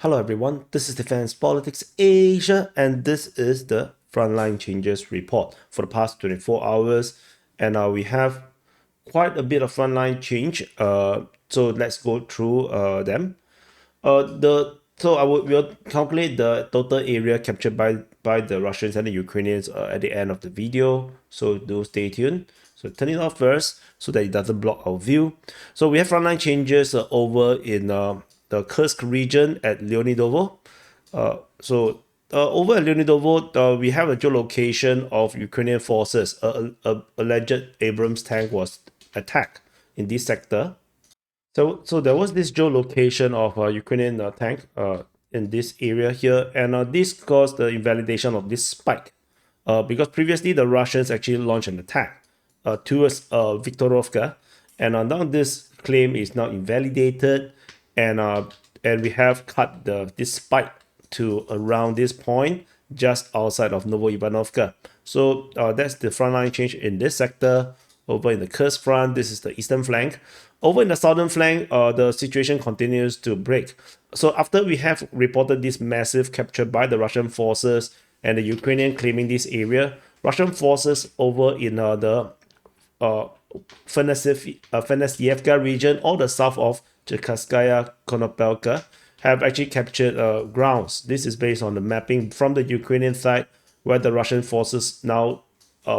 Hello everyone, this is Defense Politics Asia and this is the Frontline Changes Report for the past 24 hours and we have quite a bit of frontline change, so let's go through them. We'll calculate the total area captured by the Russians and the Ukrainians at the end of the video, so do stay tuned. So turn it off first so that it doesn't block our view. So we have frontline changes over in the Kursk region at Leonidovo. Over at Leonidovo, we have a geolocation of Ukrainian forces. A alleged Abrams tank was attacked in this sector. So there was this geolocation of a Ukrainian tank in this area here, and this caused the invalidation of this spike. Because previously the Russians actually launched an attack towards Viktorovka, and now this claim is now invalidated, and we have cut this spike to around this point just outside of Novoivanovka. So that's the frontline change in this sector. Over in the Kursk front, this is the eastern flank. Over in the southern flank, the situation continues to break. So after we have reported this massive capture by the Russian forces and the Ukrainian claiming this area, Russian forces over in the Fenesievka region or the south of Cherkasskaya Konopelka have actually captured grounds. This is based on the mapping from the Ukrainian side, where the Russian forces now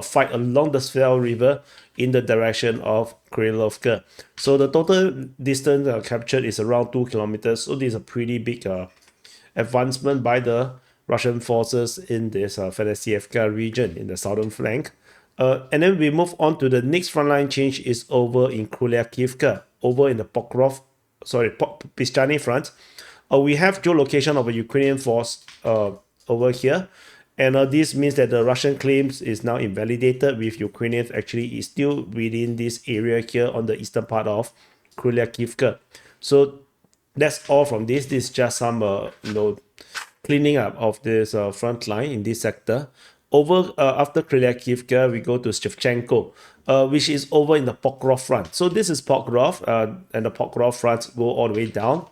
fight along the Svel River in the direction of Krylovka. So the total distance captured is around 2 kilometers. So this is a pretty big advancement by the Russian forces in this Fenesievka region in the southern flank. And then we move on to the next frontline change is over in Kurakhove, over in the Pishchane front. We have geolocation of a Ukrainian force over here. And this means that the Russian claims is now invalidated, with Ukrainians actually is still within this area here on the eastern part of Kurakhove. So that's all from this. This is just some cleaning up of this front line in this sector. Over after Kurakhove, we go to Shevchenko, which is over in the Pokrov front. So this is Pokrov, and the Pokrov fronts go all the way down.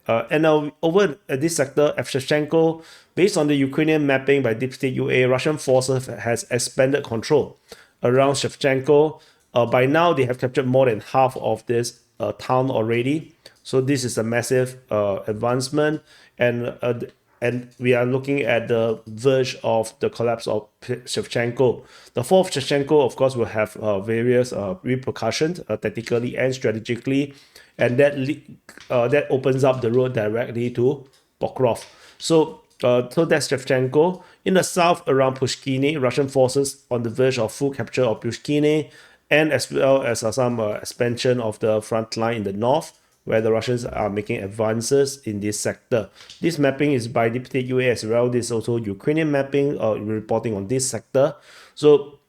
Over at this sector, at Shevchenko, based on the Ukrainian mapping by Deep State UA, Russian forces has expanded control around Shevchenko. By now, they have captured more than half of this town already. So this is a massive advancement, and we are looking at the verge of the collapse of Shevchenko. The fall of Shevchenko, of course, will have various repercussions, tactically and strategically, and that opens up the road directly to Pokrov. So that's Shevchenko. In the south, around Pishchane, Russian forces on the verge of full capture of Pishchane, and as well as some expansion of the front line in the north, where the Russians are making advances in this sector. This mapping is by Deep State UA as well. This is also Ukrainian mapping reporting on this sector. So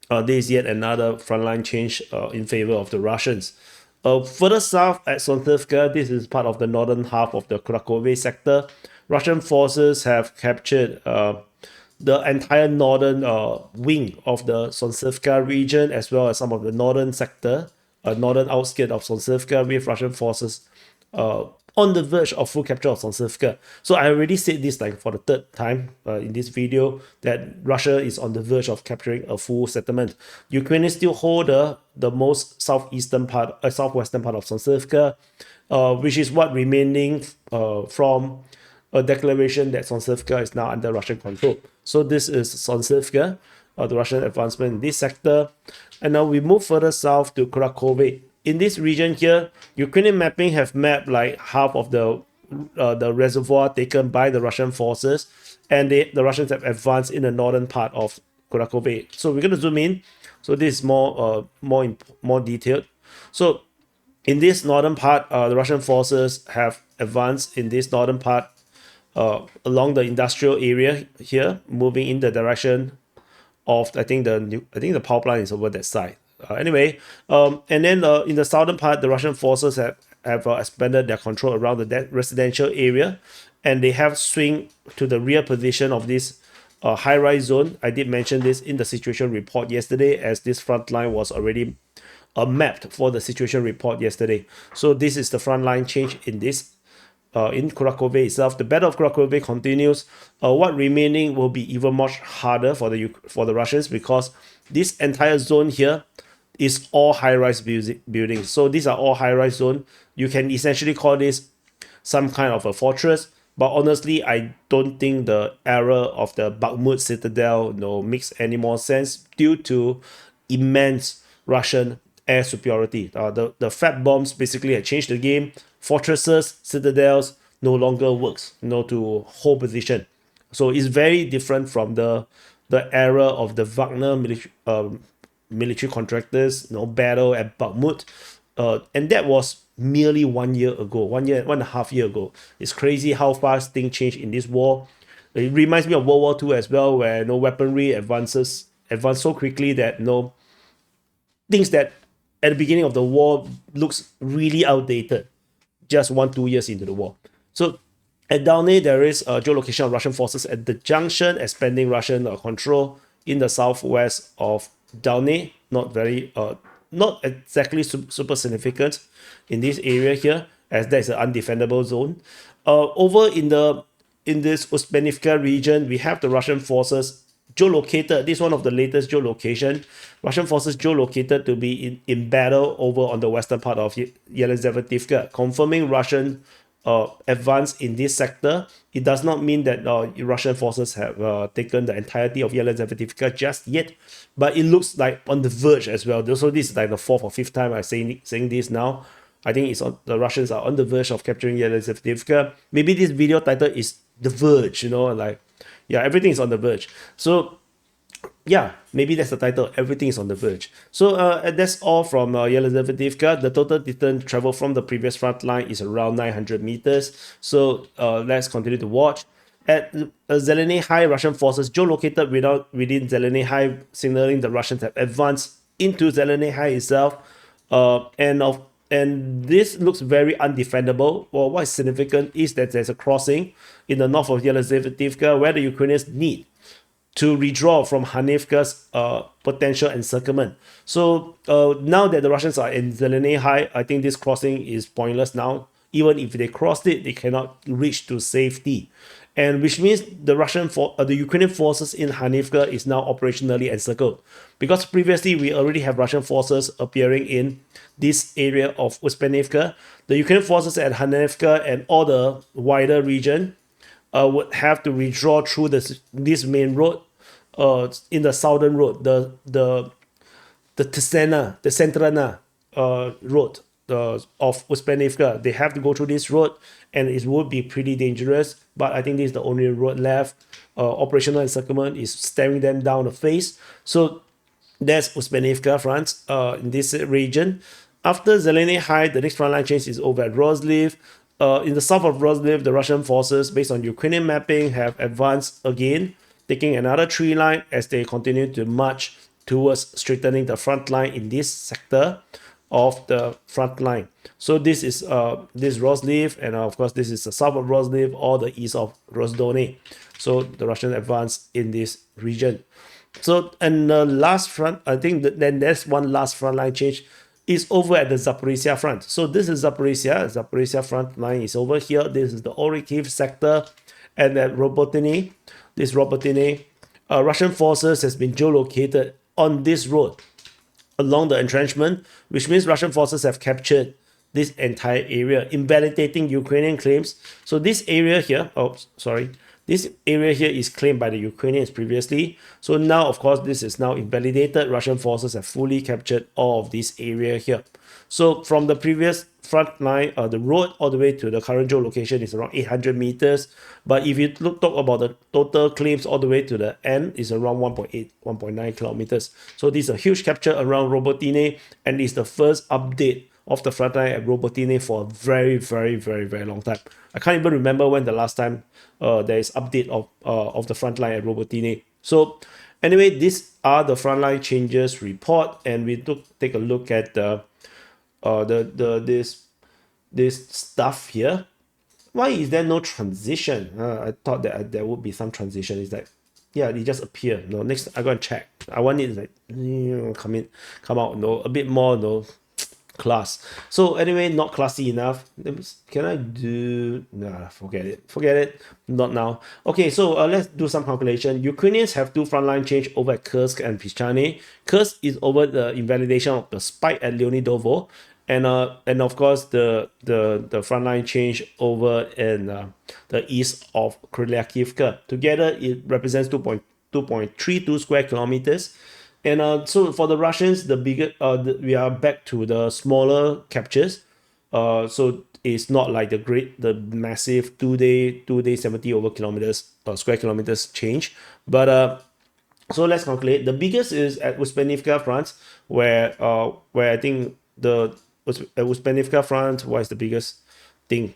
this is yet another frontline change in favor of the Russians. Further south at Sontivka, this is part of the northern half of the Kurakhove sector. Russian forces have captured the entire northern wing of the Sontivka region, as well as some of the northern sector, northern outskirt of Sontivka, with Russian forces on the verge of full capture of Sontivka. So I already said this like for the third time in this video, that Russia is on the verge of capturing a full settlement. Ukraine still hold the most southwestern part of Sontivka, which is what remaining from a declaration that Sontivka is now under Russian control. So this is Sontivka, the Russian advancement in this sector. And now we move further south to Kurakhove. In this region here, Ukrainian mapping have mapped like half of the reservoir taken by the Russian forces, and the Russians have advanced in the northern part of Kurakhove. So we're going to zoom in. So this is more detailed. So in this northern part, the Russian forces have advanced in this northern part along the industrial area here, moving in the direction of I think the power plant is over that side. And then in the southern part, the Russian forces have expanded their control around the residential area, and they have swing to the rear position of this high-rise zone. I did mention this in the situation report yesterday, as this front line was already mapped for the situation report yesterday. So this is the front line change in this in Kurakhove itself. The Battle of Kurakhove continues. What remaining will be even much harder for the Russians, because this entire zone here is all high-rise buildings. So these are all high-rise zone. You can essentially call this some kind of a fortress. But honestly, I don't think the era of the Bakhmut citadel makes any more sense due to immense Russian air superiority. The fat bombs basically had changed the game. Fortresses, citadels no longer works, to hold position. So it's very different from the era of the Wagner military contractors, battle at Bakhmut. And that was merely 1 year ago, 1.5 year ago. It's crazy how fast things change in this war. It reminds me of World War II as well, where weaponry advance so quickly that things that at the beginning of the war looks really outdated just 1-2 years into the war. So at Dalny, there is a geolocation of Russian forces at the junction, expanding Russian control in the southwest of Dalny. Not exactly super significant in this area here, as that is an undefendable zone. Over in this Uzbenivka region, we have the Russian forces geolocated. This is one of the latest geolocation. Russian forces geolocated to be in battle over on the western part of Yelizaveta, confirming Russian advance in this sector. It does not mean that Russian forces have taken the entirety of Yelizaveta just yet, but it looks like on the verge as well. So this is like the 4th or 5th time I'm saying this now. I think the Russians are on the verge of capturing Yelizaveta. Maybe this video title is The Verge, everything is on the verge. So yeah, maybe that's the title. Everything is on the verge. So that's all from Yelizaveta. The total distance traveled from the previous front line is around 900 meters. So let's continue to watch. At Zeleny Hai, Russian forces geolocated within Zeleny Hai, signaling the Russians have advanced into Zeleny Hai itself. And this looks very undefendable. Well, what is significant is that there's a crossing in the north of Yelizaveta where the Ukrainians need to redraw from Hanivka's potential encirclement. So now that the Russians are in Zeleny Hai, I think this crossing is pointless now. Even if they crossed it, they cannot reach to safety. And which means the Ukrainian forces in Hanivka is now operationally encircled. Because previously we already have Russian forces appearing in this area of Uzbenivka. The Ukrainian forces at Hanivka and all the wider region would have to withdraw through this main road, in the southern road, the Centrana road of Uzbenivka. They have to go through this road, and it would be pretty dangerous. But I think this is the only road left. Operational encirclement is staring them down the face. So that's Uzbenivka front in this region. After Zeleny Hai, the next frontline change is over at Rozliv. In the south of Rozliv, the Russian forces, based on Ukrainian mapping, have advanced again, taking another tree line as they continue to march towards strengthening the front line in this sector of the front line. So this is Rozliv, and of course this is the south of Rozliv or the east of Rozdone. So the Russian advance in this region. So, and the last front, I think then there's one last frontline change is over at the Zaporizhzhia front. So this is Zaporizhzhia front line is over here. This is the Orikhiv sector, and at Robotiny, Russian forces has been geolocated on this road along the entrenchment, which means Russian forces have captured this entire area, invalidating Ukrainian claims. So this area here, this area here is claimed by the Ukrainians previously. So now, of course, this is now invalidated. Russian forces have fully captured all of this area here. So from the previous front line, the road all the way to the current geolocation is around 800 meters. But if you talk about the total claims all the way to the end, is around 1.8, 1.9 kilometers. So this is a huge capture around Robotine, and it's the first update of the front line at Robotine for a very, very, very, very long time. I can't even remember when the last time there is update of the front line at Robotine. So anyway, these are the frontline changes report, and we take a look at this stuff here. Why is there no transition? I thought that there would be some transition. It's like, yeah, it just appeared. No, next I go and check. I want it like come out. No, a bit more. No, class. So anyway, not classy enough. Can I do? Nah, forget it. Forget it. Not now. Okay, so let's do some calculation. Ukrainians have two frontline change over at Kursk and Pishchane. Kursk is over the invalidation of the spike at Leonidovo, and of course the frontline change over in the east of Kurakhove. Together, it represents 2.32 square kilometers. And so for the Russians, the bigger we are back to the smaller captures. So it's not like the massive two day 70 over kilometers square kilometers change. But so let's calculate. The biggest is at Uspenivka front, where I think at Uspenivka front, what is the biggest thing?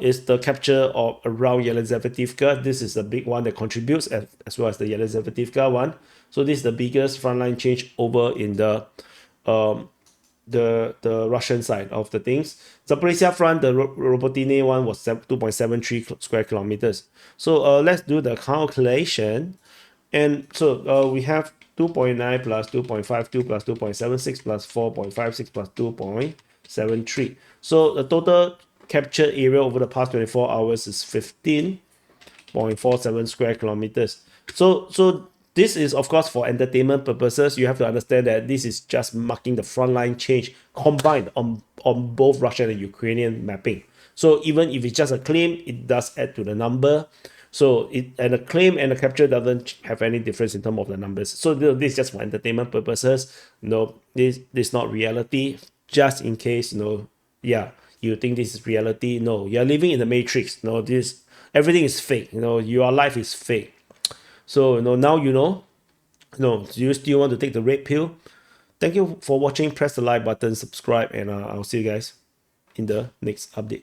Is the capture of around Yelizavetivka. This is the big one that contributes as well as the Yelizavetivka one. So this is the biggest frontline change over in the Russian side of the things. Zaporizhzhia front, the Robotine one was 2.73 square kilometers. So let's do the calculation. And so we have 2.9 plus 2.52 plus 2.76 plus 4.56 plus 2.73. So the total capture area over the past 24 hours is 15.47 square kilometers. So this is, of course, for entertainment purposes. You have to understand that this is just marking the frontline change combined on both Russian and Ukrainian mapping. So even if it's just a claim, it does add to the number. So a claim and a capture doesn't have any difference in terms of the numbers. So this is just for entertainment purposes. No, this is not reality. Just in case, yeah, you think this is reality. No, you're living in the matrix. No, everything is fake. Your life is fake. So now you know. No, do you still want to take the red pill? Thank you for watching. Press the like button, subscribe, and I'll see you guys in the next update.